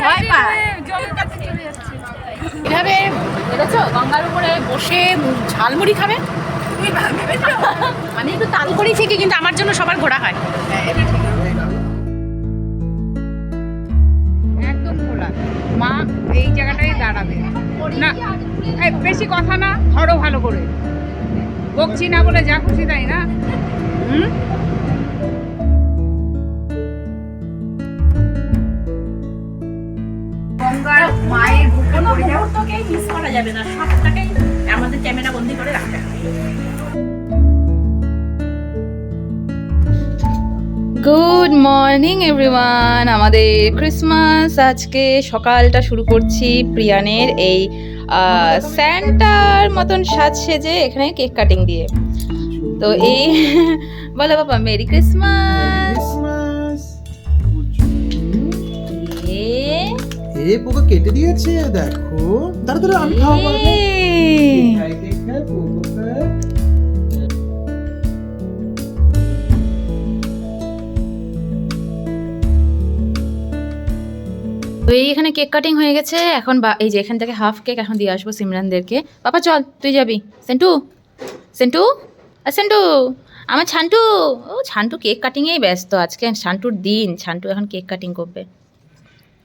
ভয় পায়। এভাবে দেখেছো গঙ্গার উপরে বসে ঝালমুড়ি খাবে। আমি একটু তাল করি ঠিকই, কিন্তু আমার জন্য সবার ঘোরা হয়। একদম খোলা। মা এই জায়গাটায় দাঁড়াবে না, বেশি কথা না, ধরো ভালো করে। বকছি না বলে যা খুশি তাই না। গঙ্গার মায়ের কোনো মুহূর্তকেই মিস করা যাবে না, সবটাকেই আমাদের ক্যামেরা বন্দি করে রাখতে হবে। Good morning everyone. আমাদের ক্রিসমাস আজকে সকালটা শুরু করছি প্রিয়ানের এই স্যান্টার মতন সাজ সেজে এখানে কেক কাটিং দিয়ে। তো এই বলো বাবা মেরি ক্রিসমাস। এ পোকা কেটে দিয়েছে দেখো। তাড়াতাড়ি আমি খাওয়াবো। তো এইখানে কেক কাটিং হয়ে গেছে। এখন এই যে এখান থেকে হাফ কেক এখন দিয়ে আসবো সিমরানদেরকে। বাবা চল তুই যাবি। সেন্টু সেন্টু সেন্টু আমার ছান্টু। ও ছান্টু কেক কাটিংয়েই ব্যস্ত আজকে, ছান্টুর দিন। ছান্টু এখন কেক কাটিং করবে।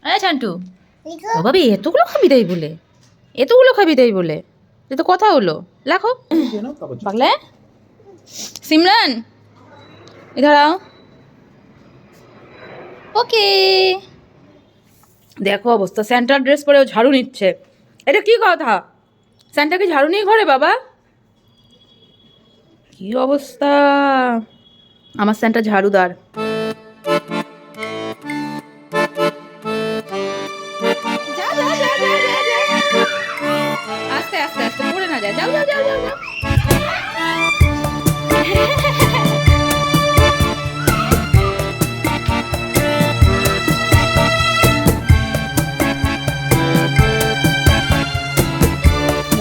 হ্যাঁ ছান্টু, ও ভাবি এতগুলো খাবি তাই বলে, এতগুলো খাবি তাই বলে, এ তো কথা হলো। লেখো পাগলে। সিমরান ইধার আও। ওকে দেখো অবস্থা, স্যান্টার ড্রেস পরে ও ঝাড়ু নিচ্ছে। এটা কি কথা? স্যান্টাকে ঝাড়ু নিয়ে ঘরে বাবা, কি অবস্থা। আমার স্যান্টা ঝাড়ুদার। আস্তে আস্তে আস্তে পড়ে না যায়। যাও যাও যাও যাও যাও।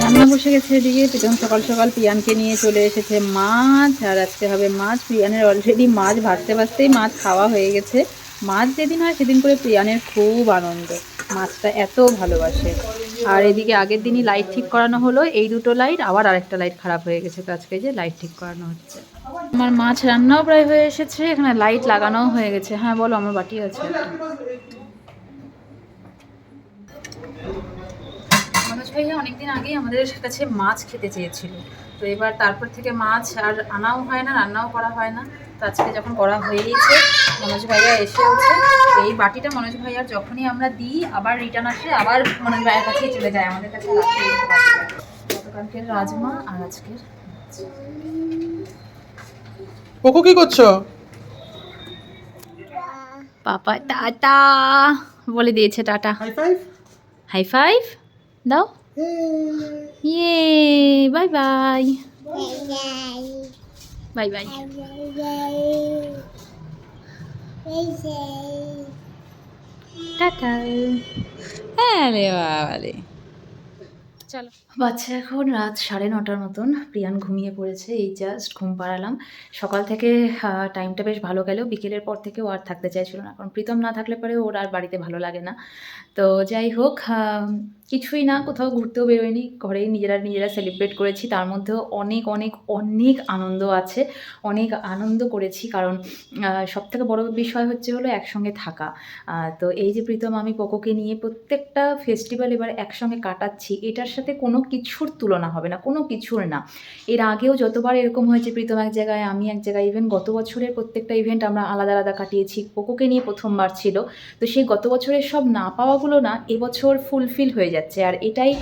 রান্না বসে গেছে এদিকে। প্রীতম সকাল সকাল প্রিয়ানকে নিয়ে চলে এসেছে মাছ, আর আজকে হবে মাছ। প্রিয়ানের অলরেডি মাছ ভাজতে ভাজতেই মাছ খাওয়া হয়ে গেছে। মাছ যেদিন হয় সেদিন করে প্রিয়ানের খুব আনন্দ, মাছটা এত ভালোবাসে। আর এদিকে আগের দিনই লাইট ঠিক করানো হলো, এই দুটো লাইট, আবার আরেকটা লাইট খারাপ হয়ে গেছে, তো আজকে যে লাইট ঠিক করানো হচ্ছে। আমার মাছ রান্নাও প্রায় হয়ে এসেছে, এখানে লাইট লাগানোও হয়ে গেছে। হ্যাঁ বলো, আমার বাটি আছে একটা। মনোজ ভাইয়া অনেকদিন আগেই আমাদের কাছে মাছ খেতে চেয়েছিল, তো এবার তারপর থেকে মাছ আর আনাও হয় না, রান্নাও করা হয় না। তো আজকে যখন করা হয়েইছে, মনোজ ভাইয়া এসেওছে। এই বাটিটা মনোজ ভাইয়ার যখনই আমরা দিই আবার রিটার্ন আসে, আবার মনোজ ভাইয়ের কাছেই চলে যায়, আমাদের কাছে গতকালকের রাজমা আর আজকের পোকো কি করছো? পাপা টাটা বলে দিয়েছে। Tata, high five. High five দাও। ইয়ে bye bye bye bye. Tata. আরে বাবারে, চলো। বাচ্চা এখন রাত 9:30 মতন। প্রিয়ান ঘুমিয়ে পড়েছে, এই জাস্ট ঘুম পাড়ালাম। সকাল থেকে টাইমটা বেশ ভালো গেল। বিকেলের পর থেকে ও আর থাকতে চাইছিল না, কারণ প্রীতম না থাকলে পরে ওর আর বাড়িতে ভালো লাগে না। তো যাই হোক, কিছুই না, কোথাও ঘুরতেও বেরোয়নি, ঘরেই নিজেরা সেলিব্রেট করেছি। তার মধ্যেও অনেক অনেক অনেক আনন্দ আছে, অনেক আনন্দ করেছি। কারণ সবথেকে বড় বিষয় হলো একসঙ্গে থাকা। তো এই যে প্রীতম আমি পোকোকে নিয়ে প্রত্যেকটা ফেস্টিভ্যাল এবার একসঙ্গে কাটাচ্ছি, এটার সাথে কোনো কিছুর তুলনা হবে না, কোনো কিছুর না। এর আগেও যতবার এরকম হয়েছে, প্রীতম এক জায়গায় আমি এক জায়গায়, ইভেন গত বছরের প্রত্যেকটা ইভেন্ট আমরা আলাদা আলাদা কাটিয়েছি। পোকোকে নিয়ে প্রথমবার ছিল, তো সেই গত বছরের সব না পাওয়াগুলো না এবছর ফুলফিল হয়ে যাচ্ছে। আর এটাই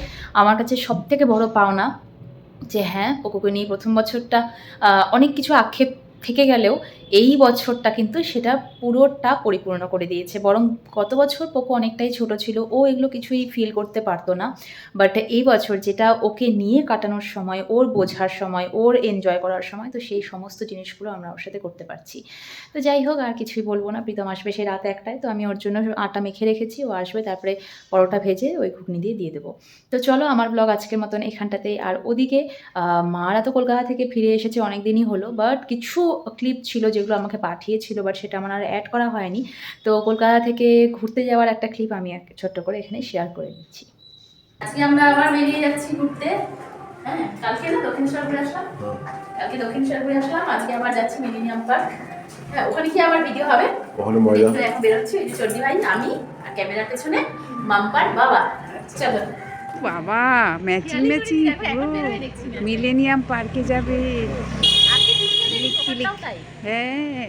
আমার কাছে সবথেকে বড় পাওনা, যে হ্যাঁ পোকোকে নিয়ে প্রথম বছরটা অনেক কিছু আক্ষেপ থেকে গেলেও এই বছরটা কিন্তু সেটা পুরোটা পরিপূর্ণ করে দিয়েছে। বরং গত বছর পোকো অনেকটাই ছোট ছিল, ও এগুলো কিছুই ফিল করতে পারতো না। বাট এই বছর যেটা ওকে নিয়ে কাটানোর সময়, ওর বোঝার সময়, ওর এনজয় করার সময়, তো সেই সমস্ত জিনিসগুলো আমরা ওর সাথে করতে পারছি। তো যাই হোক, আর কিছুই বলবো না। প্রীতম আসবে সেই রাত 1টায়, তো আমি ওর জন্য আটা মেখে রেখেছি, ও আসবে, তারপরে পরোটা ভেজে ওই ঘুগনি দিয়ে দেবো। তো চলো, আমার ব্লগ আজকের মতন এখানটাতেই। আর ওদিকে মারা তো কলকাতা থেকে ফিরে এসেছে অনেক দিনই হলো, বাট কিছু ক্লিপ ছিল যেগুলো যেগুলো আমাকে পাঠিয়েছিল, বাট সেটা আমার আর অ্যাড করা হয়নি। তো কলকাতা থেকে ঘুরতে যাওয়ার একটা ক্লিপ আমি ছোট্ট করে এখানে শেয়ার করে দিচ্ছি। আজকে আমরা আবার বেরিয়ে যাচ্ছি ঘুরতে। হ্যাঁ, কালকে না দক্ষিণেশ্বর ঘুরে আসলাম, আজকে আবার যাচ্ছি মিলেনিয়াম পার্ক। হ্যাঁ, ওখানে কি আবার ভিডিও হবে, ওখানে মজা এখন বেরোচ্ছি। ওই যে চর্দি ভাই, আমি আর ক্যামেরার পেছনে মাম্পার বাবা। চলো বাবা, ম্যাচিং পুরো মিলেনিয়াম পার্কে যাবে। হ্যাঁ,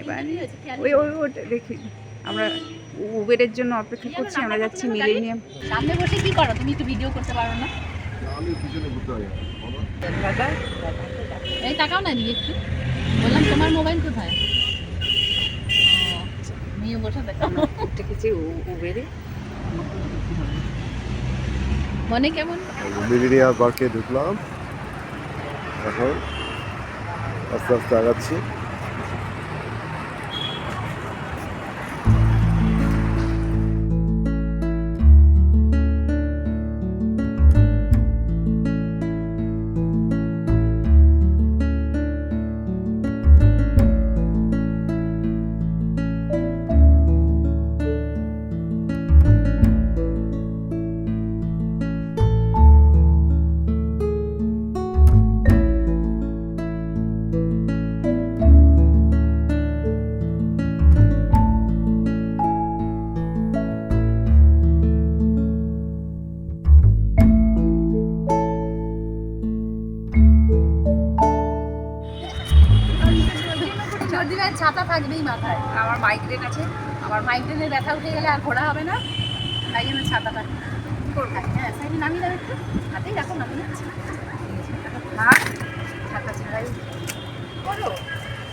ওই ওই ওটা দেখি, আমরা উবেরের জন্য অপেক্ষা করছি, আমরা যাচ্ছি মিলেনিয়াম। সামনে বসে কি করো তুমি? একটু ভিডিও করতে পারো না? দাদা এই তাকাও না দিদি একটু, বললাম তোমার মোবাইল কোথায়? মেয়ে বসে দেখো দেখেছি উবেরে। মনে কেমন? মিলেনিয়াম পার্কে ঢুকলাম, এখন আস্তে আস্তে আগাচ্ছি। ছাতা থাকবেই মাথায়। আমার মাইগ্রেন আছে, আমার মাইগ্রেনের ব্যথা উঠে গেলে আর ঘোরা হবে না, তাই জন্য ছাতাটা করবো। হ্যাঁ, সাইডে নামিয়ে দাও একটু, হাতেই রাখো, নামিয়ে যাচ্ছে। থাক, ছাতা ছাড়াই করো।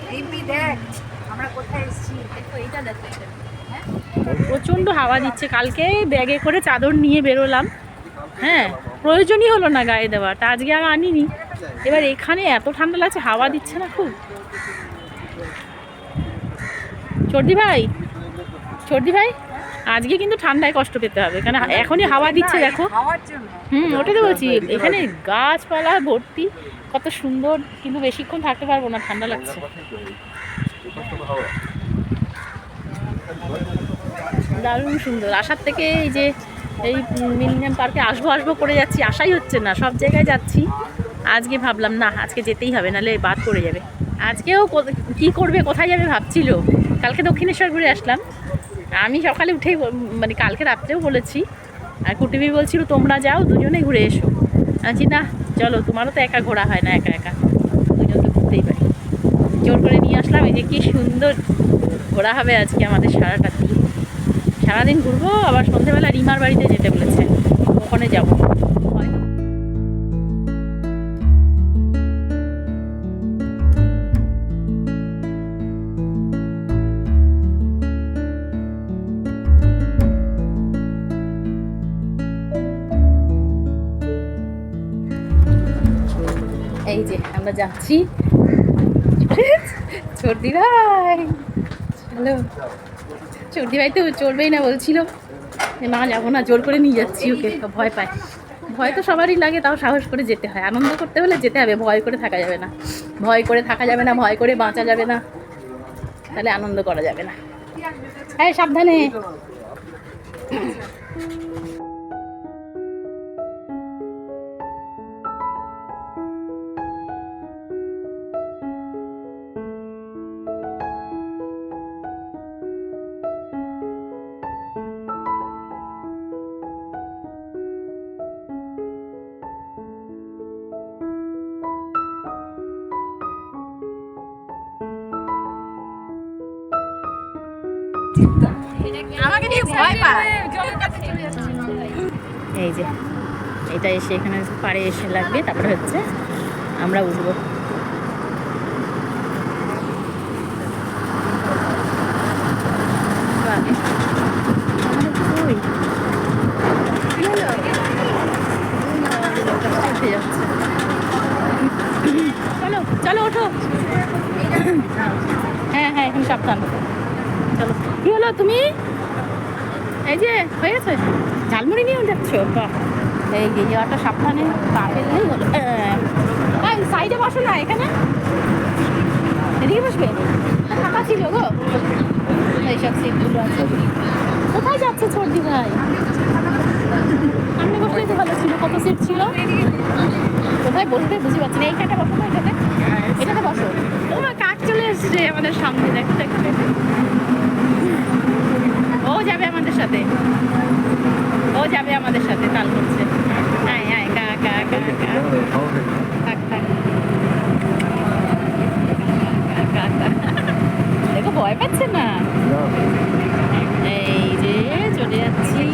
দিব্যি দেখ আমরা কোথায় এসেছি। দেখো এইটা, দেখো এটা। হ্যাঁ, প্রচণ্ড হাওয়া দিচ্ছে। কালকে ব্যাগে করে চাদর নিয়ে বেরোলাম, হ্যাঁ, প্রয়োজনই হলো না গায়ে দেওয়া, তা আজকে আর আনিনি। এবার এখানে এত ঠান্ডা লাগছে, হাওয়া দিচ্ছে না খুব। চর্দি ভাই আজকে কিন্তু ঠান্ডায় কষ্ট পেতে হবে, কারণ এখনই হাওয়া দিচ্ছে দেখো। হাওয়ার জন্য ওটাই তো বলছি, এখানে গাছপালা ভর্তি, কত সুন্দর, কিন্তু বেশিক্ষণ থাকতে পারবো না, ঠান্ডা লাগছে। দারুণ সুন্দর। আসার থেকে এই যে এই মিলেনিয়াম পার্কে আসবো করে যাচ্ছি, আশাই হচ্ছে না। সব জায়গায় যাচ্ছি, আজকে ভাবলাম না, আজকে যেতেই হবে, নাহলে বাদ পড়ে যাবে। আজকেও কি করবে, কোথায় যাবে ভাবছিল। কালকে দক্ষিণেশ্বর ঘুরে আসলাম, আমি সকালে উঠেই মানে কালকে রাত্রেও বলেছি, আর কুটিবি বলছিল তোমরা যাও, দুজনে ঘুরে এসো। আছি না, চলো, তোমারও তো একা ঘোরা হয় না, একা একা দুজন তো ঘুরতেই পারি। জোর করে নিয়ে আসলাম। এই যে কি সুন্দর ঘোরা হবে আজকে আমাদের সারাটা দিন, সারাদিন ঘুরবো। আবার সন্ধ্যেবেলা রিমার বাড়িতে যেতে বলেছে, ওখানে যাবো। এই যে আমরা যাচ্ছি। চর্দি ভাই, হ্যালো। চর্দি ভাই তো চড়বেই না, বলছিল মা যাবো না, জোর করে নিয়ে যাচ্ছি ওকে। ভয় পায়, ভয় তো সবারই লাগে, তাও সাহস করে যেতে হয়। আনন্দ করতে হলে যেতে হবে, ভয় করে থাকা যাবে না, ভয় করে বাঁচা যাবে না, তাহলে আনন্দ করা যাবে না। হ্যাঁ, সাবধানে। আমাকে দিয়ে ভয় পায়। এই যে এটা এসে এখানে পাড়ে এসে লাগবে, তারপরে হচ্ছে আমরা উঠবো। চলো চলো ওঠো। হ্যাঁ হ্যাঁ, এখন সাবধান। চলো। কি হলো তুমি? এই যে হয়ে গেছে, ঝালমুড়ি নিয়েও যাচ্ছ? বাহ, এই যাওয়াটা সাবধানে, পা ফেললেই হলো। সাইডে বসো না, এখানে এদিকে বসবে। ফাঁকা ছিল গো, এইসব সিটগুলো আছে। কোথায় যাচ্ছে সর্দি ভাই? সামনে বসলেই তো ভালো ছিল, কত সিট ছিল। কোথায় বসবে বুঝতে পারছি না। এইখানটা বসো না, এটাতে বসো। ও মা, কাক চলে এসছে আমাদের সামনে, দেখো দেখো দেখো। ও যাবে আমাদের সাথে, ও যাবে আমাদের সাথে, তাল করছে। হ্যাঁ হ্যাঁ, কা কা কা কা, থাক থাক। দেখো ভয় পাচ্ছে না। এই যে চলে যাচ্ছি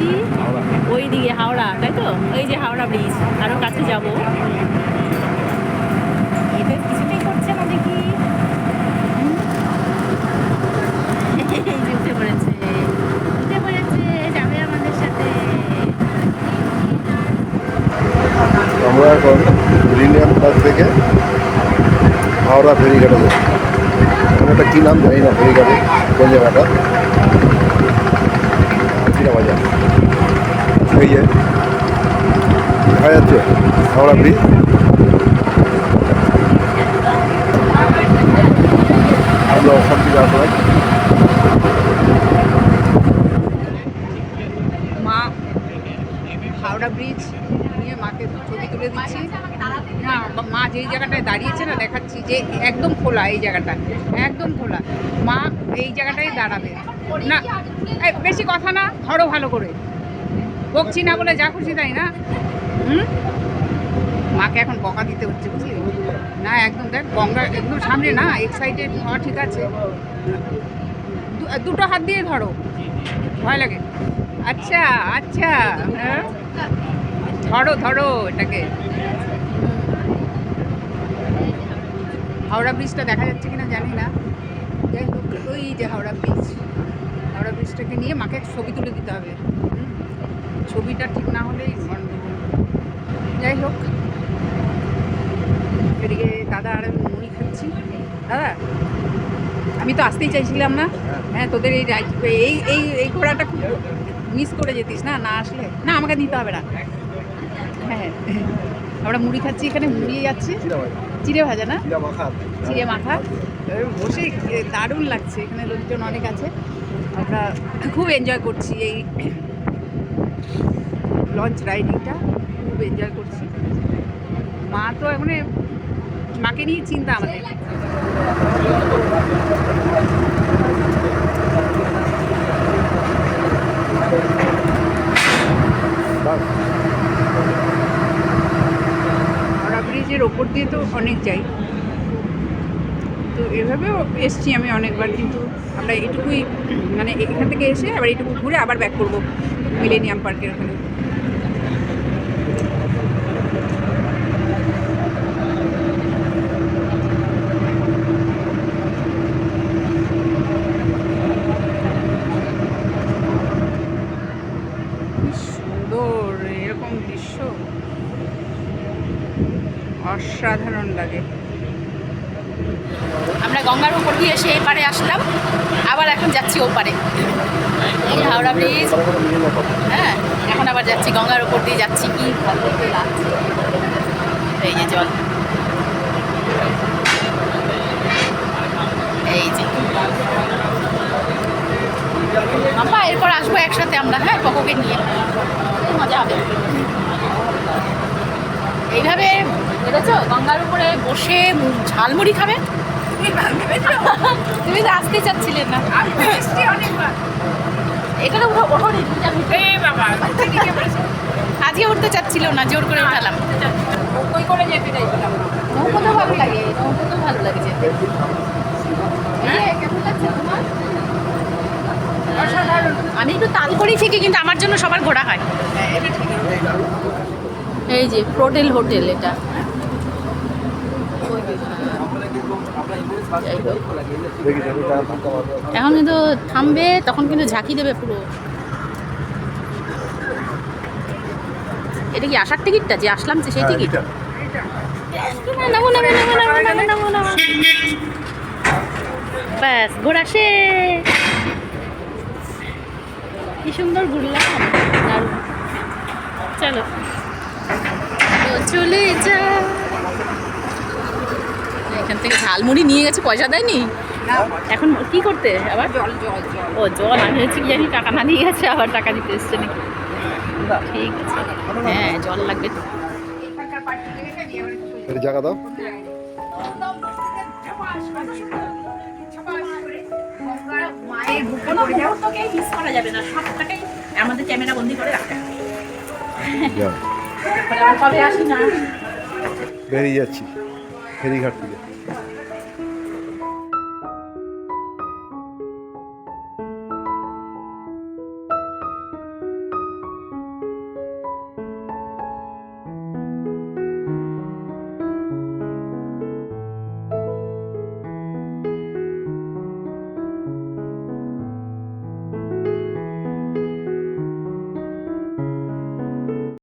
ওই দিকে, হাওড়া, তাই তো? ওই যে হাওড়া ব্রিজ, আরো কাছে যাবো। এটা কিছুতেই করছে না দেখি। এই যে উঠে পড়েছে, উঠে পড়েছে, যাবে আমাদের সাথে। আমরা এখন মিলেনিয়াম পার্ক থেকে হাওড়া ফেরিঘাটে যাচ্ছি। ওটা কী নাম জানি না, ফেরিঘাটে কোন জায়গাটা, চিরা বাজার। এই যে দেখা যাচ্ছে হাওড়া ব্রিজ। আমরা ওখান থেকে আসলাম। মা হাওড়া ব্রিজ নিয়ে মাকে ছবি তুলে দিচ্ছি। না, মা যেই জায়গাটায় দাঁড়িয়েছে না, দেখাচ্ছি যে একদম খোলা, এই জায়গাটা একদম খোলা। মা এই জায়গাটায় দাঁড়াবে না। এই বেশি কথা না, ধরো ভালো করে। বকছি না বলে যা খুশি তাই না। মাকে এখন বকা দিতে হচ্ছে, বুঝলি না? একদম দেখ, গঙ্গা একদম সামনে না, এক সাইডে হওয়া ঠিক আছে। দুটো হাত দিয়ে ধরো, ভয় লাগে। আচ্ছা আচ্ছা, হ্যাঁ ধরো ধরো এটাকে। হাওড়া ব্রিজটা দেখা যাচ্ছে কিনা জানি না। যাই হোক, ওই যে হাওড়া ব্রিজ, হাওড়া ব্রিজটাকে নিয়ে মাকে ছবি তুলে দিতে হবে। ছবিটা ঠিক না হলেই গন্ডগোল। যাই হোক, এদিকে দাদা আর আমি মুড়ি খাচ্ছি। দাদা, আমি তো আসতেই চাইছিলাম না। হ্যাঁ, তোদের এই এই এই এই ঘোড়াটা খুব মিস করে যেতিস না, না আসলে। না, আমাকে নিতে হবে না। হ্যাঁ, আমরা মুড়ি খাচ্ছি, এখানে মুড়ি যাচ্ছে, চিড়ে ভাজা না, চিড়ে মাখা। বসে দারুণ লাগছে, এখানে লোকজন অনেক আছে। আমরা খুব এনজয় করছি এই লঞ্চ রাইডিংটা, খুব এনজয় করছি। মা তো এখন, মাকে নিয়ে চিন্তা আমাদের। হাওড়া ব্রিজের ওপর দিয়ে তো অনেক যাই, তো এভাবেও এসছি আমি অনেকবার, কিন্তু আমরা এটুকুই, মানে এখান থেকে এসে আবার এটুকু ঘুরে আবার ব্যাক করবো মিলেনিয়াম পার্কের ওখানে। সুন্দর এরকম দৃশ্য, অসাধারণ লাগে। আমরা গঙ্গার উপর দিয়ে এসে এই পারে আসলাম, আবার এখন যাচ্ছি ও পারে। এই হাওড়া ব্রিজ, হ্যাঁ, এখন আবার যাচ্ছি গঙ্গার উপর দিয়ে যাচ্ছি। কি ভালো লাগছে, এই যে জল, এই যে আমরা এরপর আসবো একসাথে আমরা, হ্যাঁ, পকোকে নিয়ে, মজা হবে। এইভাবে বেরোছো গঙ্গার উপরে বসে ঝালমুড়ি খাবে। তুমি তো আসতে চাচ্ছিলে না, এখানে ওঠোনি আজকে উঠতে চাচ্ছিল না, জোর করে উঠালাম। ওই করে যেতে চাইছিলাম। নৌকো তো ভালো লাগে, নৌকো তো ভালো লাগে যেতে। কেমন লাগছে তোমার? অসাধারণ। আমি একটু তাল করেই থেকে, কিন্তু আমার জন্য সবার ঘোরা হয়। এই যে প্রোটেল হোটেল, এটা এখন কিন্তু থামবে, তখন কিন্তু ঝাঁকি দেবে পুরো। এটা কি আসার টিকিটটা, যে আসলাম সেই টিকিট? ব্যাস, ঘোরা শেষ। কি সুন্দর ঘুরলাম, দারুণ। চলো চলে যা। এখান থেকে ঝালমুড়ি নিয়ে গেছে, পয়সা দেয়নি। এখন কি করতে আবার? জল জল জল। ও জল, আমি হচ্ছে কি জানি টাকা না দিয়ে গেছে, আবার টাকা দিতে এসছে নাকি। ঠিক আছে, হ্যাঁ জল লাগবে তো। এখানকার পার্টি লেগেছে, নিয়ে এবারে চলে একটু জায়গা দাও। মায়ের বুকে কোনো পড়ে যাও। মুহূর্তকে মিস করা যাবে না, সবটাকেই আমাদের ক্যামেরা বন্দি করে রাখতে হবে। যাও, তারপরে আবার কবে আসি না। বেরিয়ে যাচ্ছি ফেরিঘাট থেকে।